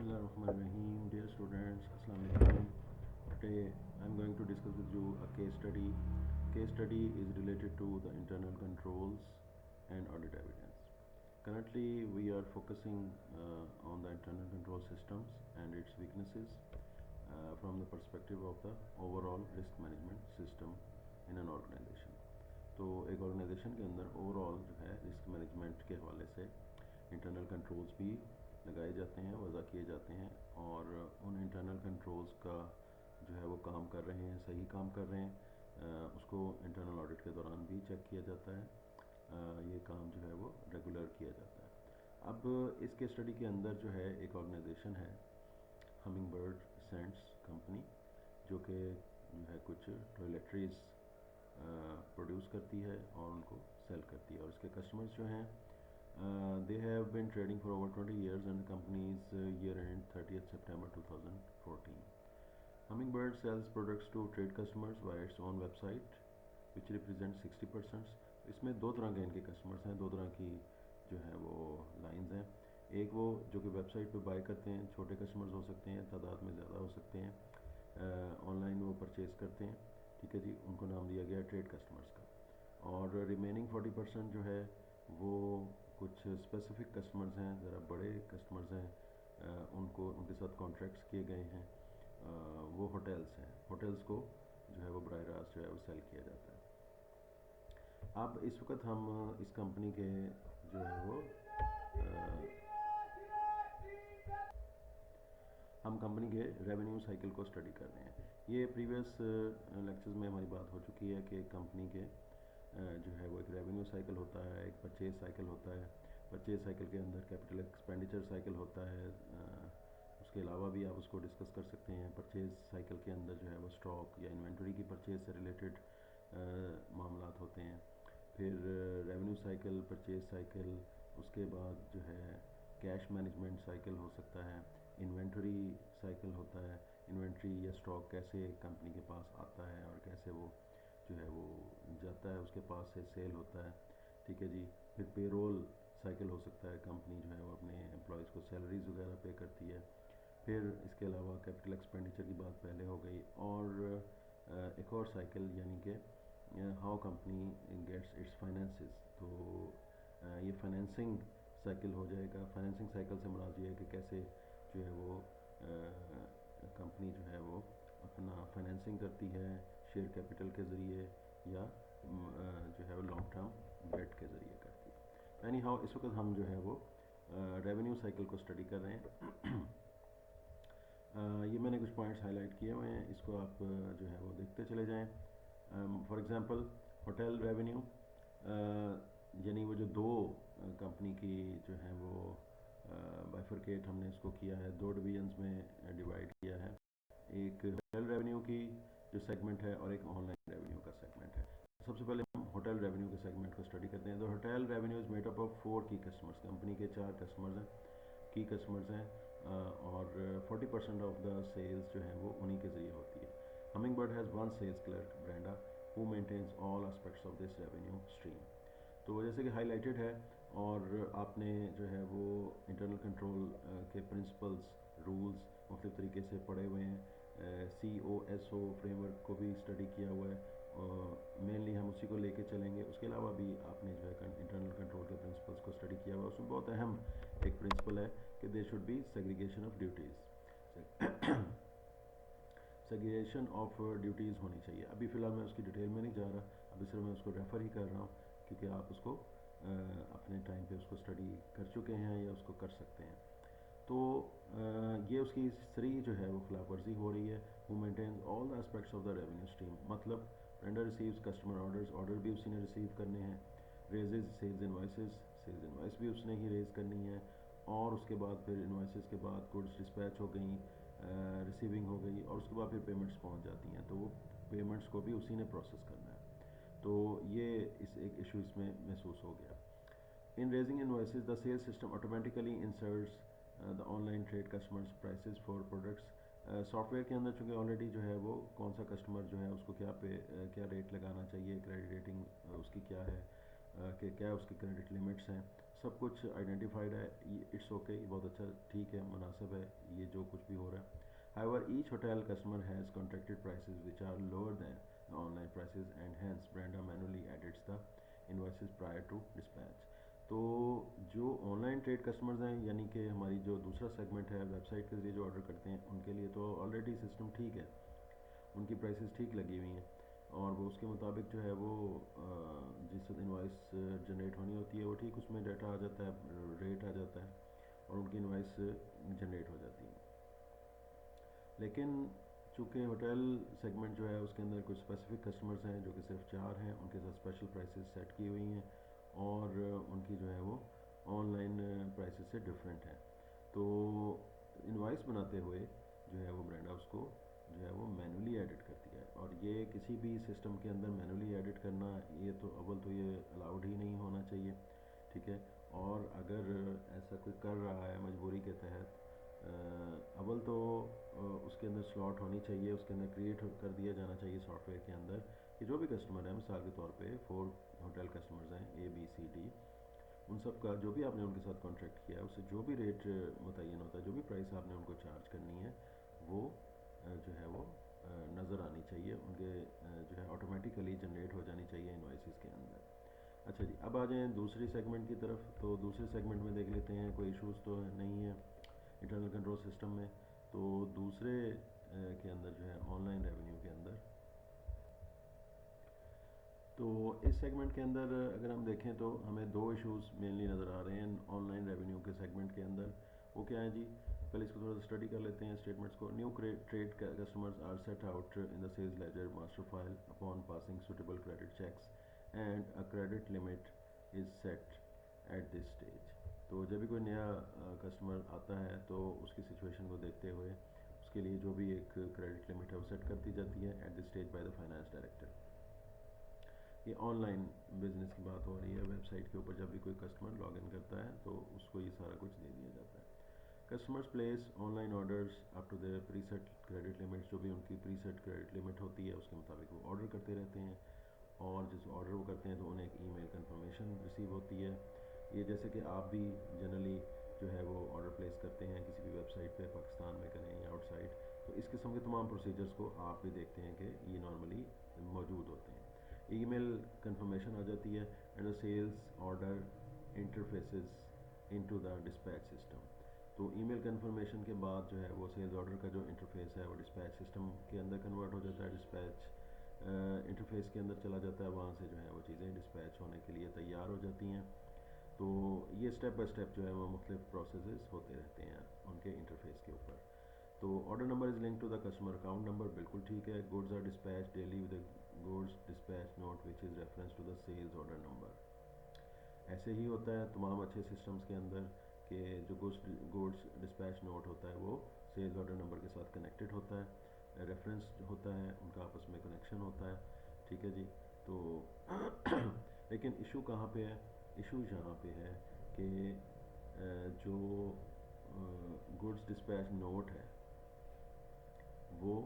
Bismillahirrahmanirrahim. Dear students, Assalamu alaikum. Today I am going to discuss with you a case study. Case study is related to the internal controls and audit evidence. Currently, we are focusing on the internal control systems and its weaknesses from the perspective of the overall risk management system in an organization. تو ایک organization کے اندر over all جو ہے risk management کے حوالے سے internal controls بھی لگائے جاتے ہیں، وضع کیے جاتے ہیں، اور ان انٹرنل کنٹرولز کا جو ہے وہ کام کر رہے ہیں، صحیح کام کر رہے ہیں، اس کو انٹرنل آڈٹ کے دوران بھی چیک کیا جاتا ہے، یہ کام جو ہے وہ ریگولر کیا جاتا ہے۔ اب اس کے اسٹڈی کے اندر جو ہے ایک آرگنائزیشن ہے ہمنگ برڈ سینٹس کمپنی، جو کہ جو ہے کچھ ٹوائلٹریز پروڈیوس کرتی ہے اور ان کو سیل کرتی ہے، اور اس کے کسٹمرز جو ہیں they have been trading for over 20 years and the company's year end 30th September 2014. Hummingbird sells products to trade customers via its own website which represents 60%. اس میں دو طرح کے ان کے کسٹمرز ہیں، دو طرح کی جو ہے وہ لائنز ہیں۔ ایک وہ جو کہ ویب سائٹ پہ بائی کرتے ہیں، چھوٹے کسٹمرز ہو سکتے ہیں، تعداد میں زیادہ ہو سکتے ہیں، آن لائن وہ پرچیز کرتے ہیں، ٹھیک ہے جی، ان کو نام دیا گیا ٹریڈ کسٹمرز کا۔ اور ریمیننگ 40% جو ہے وہ کچھ اسپیسیفک کسٹمرز ہیں، ذرا بڑے کسٹمرز ہیں، ان کو ان کے ساتھ کانٹریکٹس کیے گئے ہیں، وہ ہوٹلز ہیں، ہوٹلز کو جو ہے وہ براہ راست جو ہے وہ سیل کیا جاتا ہے۔ اب اس وقت ہم اس کمپنی کے جو ہے وہ ہم کمپنی کے ریونیو سائیکل کو اسٹڈی کر رہے ہیں۔ یہ پریویس لیکچرز میں ہماری بات ہو چکی ہے کہ کمپنی کے جو ہے وہ ایک ریونیو سائیکل ہوتا ہے، ایک پرچیز سائیکل ہوتا ہے، پرچیز سائیکل کے اندر کیپٹل ایکسپینڈیچر سائیکل ہوتا ہے، اس کے علاوہ بھی آپ اس کو ڈسکس کر سکتے ہیں۔ پرچیز سائیکل کے اندر جو ہے وہ اسٹاک یا انوینٹری کی پرچیز سے ریلیٹڈ معاملات ہوتے ہیں۔ پھر ریونیو سائیکل، پرچیز سائیکل، اس کے بعد جو ہے کیش مینجمنٹ سائیکل ہو سکتا ہے، انوینٹری سائیکل ہوتا ہے، انوینٹری یا اسٹاک کیسے کمپنی کے پاس آتا ہے اور کیسے وہ جو ہے وہ جاتا ہے، اس کے پاس سے سیل ہوتا ہے، ٹھیک ہے جی۔ پھر پے رول سائیکل ہو سکتا ہے، کمپنی جو ہے وہ اپنے امپلائیز کو سیلریز وغیرہ پے کرتی ہے۔ پھر اس کے علاوہ کیپٹل ایکسپینڈیچر کی بات پہلے ہو گئی، اور ایک اور سائیکل یعنی کہ how company gets its finances, تو یہ فائنینسنگ سائیکل ہو جائے گا۔ فائنینسنگ سائیکل سے مراد یہ ہے کہ کیسے جو ہے وہ کمپنی جو ہے وہ اپنا فائنینسنگ کرتی ہے، شیئر کیپٹل کے ذریعے یا جو ہے وہ لانگ ٹرم ڈیٹ کے ذریعے کرتی ہے۔ یعنی ہاؤ اس وقت ہم جو ہے وہ ریونیو سائیکل کو اسٹڈی کر رہے ہیں۔ یہ میں نے کچھ پوائنٹس ہائی لائٹ کیے ہوئے ہیں، اس کو آپ جو ہے وہ دیکھتے چلے جائیں۔ فار ایگزامپل ہوٹل ریونیو، یعنی وہ جو دو کمپنی کی جو ہے وہ بائیفرکیٹ ہم نے اس کو کیا ہے، دو ڈویژنز میں ڈیوائڈ کیا ہے، ایک ہوٹل ریونیو کی جو سیگمنٹ ہے اور ایک آن لائن ریونیو کا سیگمنٹ ہے۔ سب سے پہلے ہم ہوٹل ریونیو کے سیگمنٹ کو اسٹڈی کرتے ہیں۔ تو hotel revenue is made up of 4 کی کسٹمرز، کمپنی کے 4 کسٹمرز ہیں، کی کسٹمرز ہیں، اور 40% آف دا سیلز جو ہیں وہ انہی کے ذریعے ہوتی ہے۔ Hummingbird has 1 sales clerk Brenda who maintains all aspects of this revenue stream. تو جیسے کہ ہائی لائٹڈ ہے، اور آپ نے جو ہے وہ انٹرنل کنٹرول کے پرنسپلز، رولز مختلف طریقے سے پڑھے ہوئے ہیں، COSO فریم ورک کو بھی اسٹڈی کیا ہوا ہے، مینلی ہم اسی کو لے کے چلیں گے۔ اس کے علاوہ بھی آپ نے جو ہے انٹرنل کنٹرول کے پرنسپلس کو اسٹڈی کیا ہوا ہے، اس میں بہت اہم ایک پرنسپل ہے کہ there should be segregation of duties, segregation of duties ہونی چاہیے۔ ابھی فی الحال میں اس کی ڈیٹیل میں نہیں جا رہا، ابھی صرف میں اس کو ریفر ہی کر رہا ہوں، کیونکہ آپ اس کو اپنے ٹائم پہ اس کو اسٹڈی کر چکے ہیں یا اس کو کر سکتے ہیں۔ تو یہ اس کی 3 جو ہے وہ خلاف ورزی ہو رہی ہے۔ who maintains all the aspects of the revenue stream، مطلب vendor receives customer orders, order بھی اسی نے ریسیو کرنے ہیں، raises sales invoices, sales invoice بھی اس نے ہی ریز کرنی ہے، اور اس کے بعد پھر انوائسز کے بعد گڈس ڈسپیچ ہو گئیں، ریسیونگ ہو گئی، اور اس کے بعد پھر پیمنٹس پہنچ جاتی ہیں، تو وہ پیمنٹس کو بھی اسی نے پروسیس کرنا ہے۔ تو یہ ایک ایشو اس میں محسوس ہو گیا۔ In raising invoices, the sales system automatically inserts the online trade customers prices for products۔ Soft where کے اندر چونکہ آلریڈی جو ہے وہ کون سا کسٹمر جو ہے اس کو کیا ریٹ لگانا چاہیے، کریڈٹ ریٹنگ اس کی کیا ہے، کہ کیا اس کی کریڈٹ لمٹس ہیں، سب کچھ آئیڈینٹیفائڈ ہے، اٹس اوکے، یہ بہت اچھا، ٹھیک ہے، مناسب ہے یہ جو کچھ بھی ہو رہا ہے. However, each hotel customer has contracted prices which are lower than the online prices, and hence Brenda manually edits the invoices prior to dispatch. تو جو آن لائن ٹریڈ کسٹمرز ہیں، یعنی کہ ہماری جو دوسرا سیگمنٹ ہے ویب سائٹ کے ذریعے جو آرڈر کرتے ہیں، ان کے لیے تو آلریڈی سسٹم ٹھیک ہے، ان کی پرائسز ٹھیک لگی ہوئی ہیں، اور وہ اس کے مطابق جو ہے وہ جس وقت انوائس جنریٹ ہونی ہوتی ہے وہ ٹھیک اس میں ڈیٹا آ جاتا ہے، ریٹ آ جاتا ہے، اور ان کی انوائس جنریٹ ہو جاتی ہے. لیکن چونکہ ہوٹل سیگمنٹ جو ہے اس کے اندر کچھ اسپیسیفک کسٹمرز ہیں جو کہ صرف 4 ہیں، ان کے ساتھ اسپیشل پرائسز سیٹ کی ہوئی ہیں، اور ان کی جو ہے وہ آن لائن پرائسز سے ڈفرینٹ ہیں. تو انوائس بناتے ہوئے جو ہے وہ برینڈا اس کو جو ہے وہ مینولی ایڈٹ کرتی ہے، اور یہ کسی بھی سسٹم کے اندر مینولی ایڈٹ کرنا، یہ تو اول تو یہ الاؤڈ ہی نہیں ہونا چاہیے، ٹھیک ہے. اور اگر ایسا کوئی کر رہا ہے مجبوری کے تحت، اول تو اس کے اندر سلاٹ ہونی چاہیے، اس کے اندر کریٹ کر دیا جانا چاہیے سافٹ ویئر کے اندر کہ جو بھی کسٹمر ہیں، مثال کے طور پہ 4 ہوٹل کسٹمرز ہیں ABCD، ان سب کا جو بھی آپ نے ان کے ساتھ کانٹریکٹ کیا ہے اس سے جو بھی ریٹ متعین ہوتا ہے، جو بھی پرائس آپ نے ان کو چارج کرنی ہے، وہ جو ہے وہ نظر آنی چاہیے، ان کے جو ہے آٹومیٹیکلی جنریٹ ہو جانی چاہیے انوائسز کے اندر. اچھا جی، اب آ جائیں دوسری سیگمنٹ کی طرف. تو دوسرے سیگمنٹ میں دیکھ لیتے ہیں، کوئی ایشوز تو نہیں ہے انٹرنل کنٹرول سسٹم میں. تو دوسرے کے اندر جو ہے آن لائن ریونیو کے اندر، تو اس سیگمنٹ کے اندر اگر ہم دیکھیں تو ہمیں 2 ایشوز مینلی نظر آ رہے ہیں آن لائن ریونیو کے سیگمنٹ کے اندر. وہ کیا ہیں جی؟ پہلے اس کو تھوڑا سا اسٹڈی کر لیتے ہیں اسٹیٹمنٹس کو. New trade customers are set out in the sales ledger master file upon passing suitable credit checks and a credit limit is set at this stage. تو جب بھی کوئی نیا کسٹمر آتا ہے تو اس کی سچویشن کو دیکھتے ہوئے اس کے لیے جو بھی ایک کریڈٹ لمٹ ہے وہ سیٹ کر دی جاتی ہے at this stage by the finance director. یہ آن لائن بزنس کی بات ہو رہی ہے. ویب سائٹ کے اوپر جب بھی کوئی کسٹمر لاگ ان کرتا ہے تو اس کو یہ سارا کچھ دے دیا جاتا ہے. Customers place online orders up to their preset credit limit. جو بھی ان کی پری سیٹ کریڈٹ لمٹ ہوتی ہے اس کے مطابق وہ آرڈر کرتے رہتے ہیں، اور جس آرڈر وہ کرتے ہیں تو انہیں ایک ای میل کنفرمیشن ریسیو ہوتی ہے. یہ جیسے کہ آپ بھی جنرلی جو ہے وہ آرڈر پلیس کرتے ہیں کسی بھی ویب سائٹ پہ، پاکستان میں کریں یا آؤٹ سائڈ، تو اس قسم کے تمام پروسیجرز کو آپ بھی دیکھتے ہیں کہ یہ نارملی موجود ہوتے ہیں. ای میل کنفرمیشن آ جاتی ہے and the sales order interfaces into the dispatch system. تو ای میل کنفرمیشن کے بعد جو ہے وہ سیلز آرڈر کا جو انٹرفیس ہے وہ ڈسپیچ سسٹم کے اندر کنورٹ ہو جاتا ہے، ڈسپیچ انٹرفیس کے اندر چلا جاتا ہے، وہاں سے جو ہے وہ چیزیں ڈسپیچ ہونے کے لیے تیار ہو جاتی ہیں. تو یہ اسٹیپ بائی اسٹیپ جو ہے وہ مختلف پروسیسز ہوتے رہتے ہیں ان کے انٹرفیس کے اوپر. تو order number is link to the customer account number, بالکل ٹھیک ہے. Goods are dispatch daily with goods dispatch note which is reference to the sales order number. ایسے ہی ہوتا ہے تمام اچھے سسٹمز کے اندر کہ جو گوڈز ڈسپیچ نوٹ ہوتا ہے وہ سیلز آرڈر نمبر کے ساتھ کنیکٹڈ ہوتا ہے، ریفرنس ہوتا ہے، ان کا آپس میں کنیکشن ہوتا ہے، ٹھیک ہے جی. تو لیکن ایشو کہاں پہ ہے؟ ایشو یہاں پہ ہے کہ جو گوڈز ڈسپیچ نوٹ ہے وہ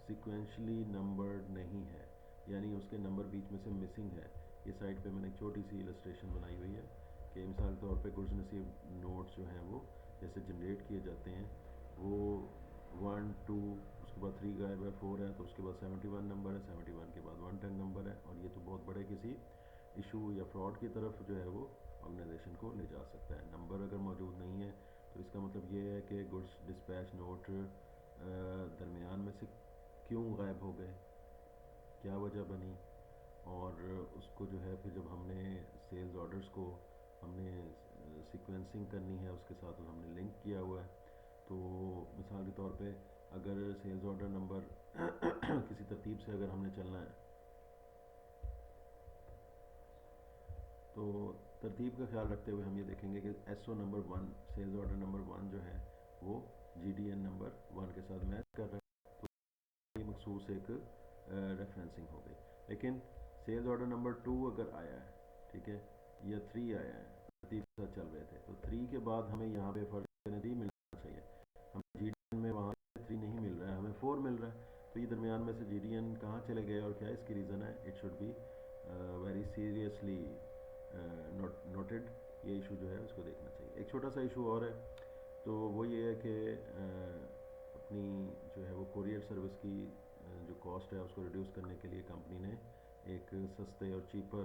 سیکوینشلی نمبرڈ نہیں ہے، یعنی اس کے نمبر بیچ میں سے مسنگ ہے. یہ سائٹ پہ میں نے ایک چھوٹی سی السٹریشن بنائی ہوئی ہے کہ مثال کے طور پہ گڈز نصیب نوٹس جو ہیں وہ جیسے جنریٹ کیے جاتے ہیں، وہ 1 2 اس کے بعد 3 غائب ہے، 4 ہے، تو اس کے بعد 71 نمبر ہے، 71 کے بعد 110 نمبر ہے، اور یہ تو بہت بڑے کسی ایشو یا فراڈ کی طرف جو ہے وہ آرگنائزیشن کو لے جا سکتا ہے. نمبر اگر موجود نہیں ہے تو اس کا مطلب یہ ہے کہ گڈز ڈسپیچ نوٹ درمیان میں سے کیوں غائب ہو گئے، کیا وجہ بنی، اور اس کو جو ہے پھر جب ہم نے سیلز آرڈرز کو ہم نے سیکوینسنگ کرنی ہے اس کے ساتھ ہم نے لنک کیا ہوا ہے. تو مثال کے طور پہ اگر سیلز آرڈر نمبر کسی ترتیب سے اگر ہم نے چلنا ہے تو ترتیب کا خیال رکھتے ہوئے ہم یہ دیکھیں گے کہ S O number 1 sales order number 1 جو ہے وہ جی ڈی این نمبر 1 کے ساتھ میچ کر رہا ہے، تو یہ مخصوص ایک ریفرنسنگ ہو گئی. لیکن سیلز آرڈر نمبر 2 اگر آیا ہے، ٹھیک ہے، یا 3 آیا ہے، ترتیب کے ساتھ چل رہے تھے، تو 3 کے بعد ہمیں یہاں پہ فرق نہیں ملنا چاہیے. ہمیں جی ڈی این میں وہاں 3 نہیں مل رہا ہے، ہمیں 4 مل رہا ہے. تو یہ درمیان میں سے جی ڈی این کہاں چلے گئے اور کیا اس کی ریزن ہے؟ It should be very seriously noted یہ ایشو جو ہے اس کو دیکھنا چاہیے. ایک چھوٹا سا ایشو اور ہے, تو وہ یہ ہے کہ اپنی جو ہے وہ کوریئر سروس کی جو کاسٹ ہے اس کو ریڈیوس کرنے کے لیے کمپنی نے ایک سستے اور چیپر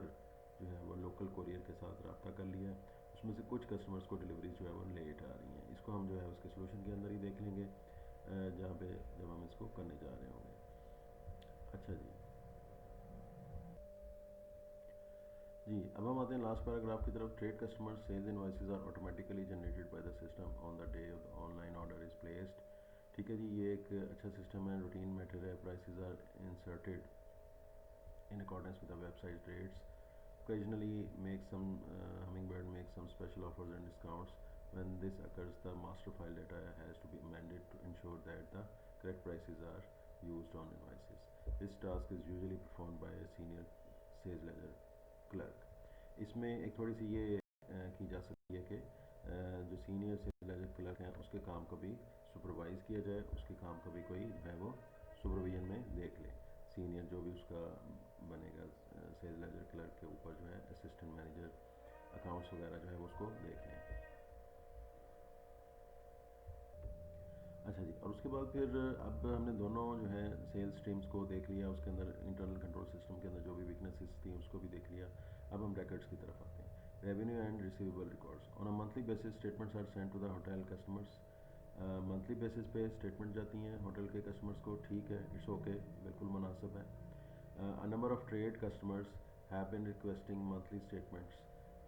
جو ہے وہ لوکل کوریئر کے ساتھ رابطہ کر لیا ہے. اس میں سے کچھ کسٹمرز کو ڈلیوری جو ہے وہ لیٹ آ رہی ہیں. اس کو ہم جو ہے اس کے سلوشن کے اندر ہی دیکھ لیں گے جہاں پہ جب ہم اس کو کرنے جا رہے ہوں گے. اچھا جی اب ہم آتے ہیں لاسٹ پیراگراف کی طرف. Trade customer sales invoices are automatically generated by the system on the day online order is placed. ٹھیک ہے جی, یہ ایک اچھا سسٹم ہے, روٹین میٹر ہے. Prices are inserted in accordance with the website rates. Occasionally make some Hummingbird makes some special offers and discounts. When this occurs, the master file data has to be amended to ensure that the correct prices are used on invoices. This task is usually performed by a senior sales ledger clerk. اس میں ایک تھوڑی سی یہ کی جا سکتی ہے کہ جو سینئر سیلز لیجر کلرک ہیں اس کے کام کو بھی سپروائز کیا جائے, اس کے کام کو بھی کوئی جو ہے وہ سپرویژن میں دیکھ لے. سینئر جو بھی اس کا بنے گا سیلز لیجر کلرک کے اوپر جو ہے اسسٹنٹ مینیجر اکاؤنٹس وغیرہ جو ہے وہ اس کو دیکھ لیں. اچھا جی, اور اس کے بعد پھر اب ہم نے دونوں جو ہے سیلز اسٹریمس کو دیکھ لیا, اس کے اندر انٹرنل کنٹرول سسٹم کے اندر جو بھی ویکنیسز تھیں اس کو بھی دیکھ لیا. اب ہم ریکارڈس کی طرف آتے ہیں. Revenue and receivable records on a monthly basis statements are send to the hotel customers. Monthly basis پہ اسٹیٹمنٹ جاتی ہیں ہوٹل کے کسٹمرس کو. ٹھیک ہے, اٹس اوکے, بالکل مناسب ہے. A number of trade customers have been requesting monthly statements.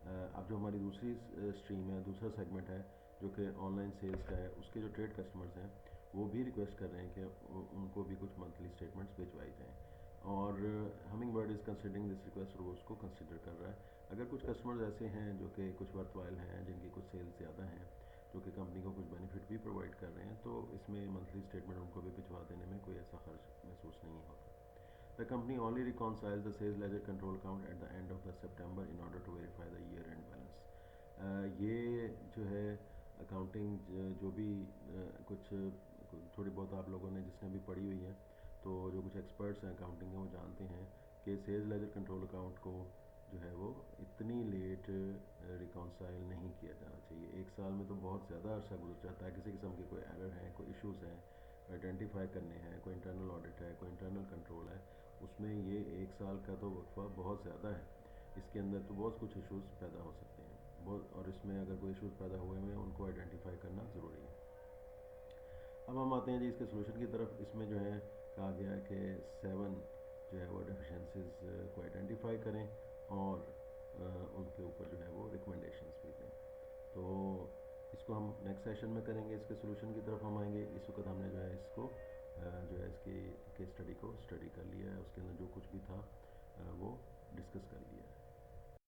اب جو ہماری دوسری اسٹریم ہے, دوسرا سیگمنٹ ہے جو کہ آن لائن سیلز کا ہے, اس کے جو ٹریڈ کسٹمرز ہیں وہ بھی ریکویسٹ کر رہے ہیں کہ ان کو بھی کچھ منتھلی اسٹیٹمنٹس بھجوائی جائیں, اور humming bird is considering this request, اور وہ اس کو کنسیڈر کر رہا ہے. اگر کچھ کسٹمرز ایسے ہیں جو کہ کچھ ورتھ وائل ہیں, جن کی کچھ سیلز زیادہ ہیں, جو کہ کمپنی کو کچھ بینیفٹ بھی پرووائڈ کر رہے ہیں, تو اس میں منتھلی اسٹیٹمنٹ ان کو بھی بھجوا دینے میں کوئی ایسا خرچ محسوس نہیں ہوتا. The company only reconciles the sales ledger control account at the end of the September in order to verify the year end balance. یہ جو ہے اکاؤنٹنگ جو بھی کچھ تھوڑی بہت آپ لوگوں نے جس نے بھی پڑھی ہوئی ہے, تو جو کچھ ایکسپرٹس ہیں اکاؤنٹنگ کے وہ جانتے ہیں کہ سیلز لیجر کنٹرول اکاؤنٹ کو جو ہے وہ اتنی لیٹ ریکانسائل نہیں کیا جانا چاہیے. ایک سال میں تو بہت زیادہ عرصہ گزر جاتا ہے, کسی قسم کے کوئی ایرر ہیں, کوئی ایشوز ہیں آئیڈینٹیفائی کرنے ہیں, کوئی انٹرنل آڈٹ ہے, کوئی انٹرنل کنٹرول ہے, اس میں یہ ایک سال کا تو وقفہ بہت زیادہ ہے. اس کے اندر تو بہت کچھ ایشوز پیدا ہو سکتے ہیں بہت, اور اس میں اگر کوئی ایشوز پیدا ہوئے ہیں ان کو آئیڈینٹیفائی کرنا ضروری ہے. اب ہم آتے ہیں جی اس کے سلوشن کی طرف. اس میں جو ہے کہا گیا ہے کہ 7 جو ہے وہ ڈیفیشنسیز کو آئیڈینٹیفائی کریں اور ان کے اوپر جو ہے وہ ریکمنڈیشنز بھی دیں. تو اس کو ہم نیکسٹ سیشن میں کریں گے. اس کے سلوشن کی طرف ہم آئیں گے. اس وقت ہم نے جو ہے اس کو جو ہے اس کی کیس اسٹڈی کو اسٹڈی کر لیا ہے, اس کے اندر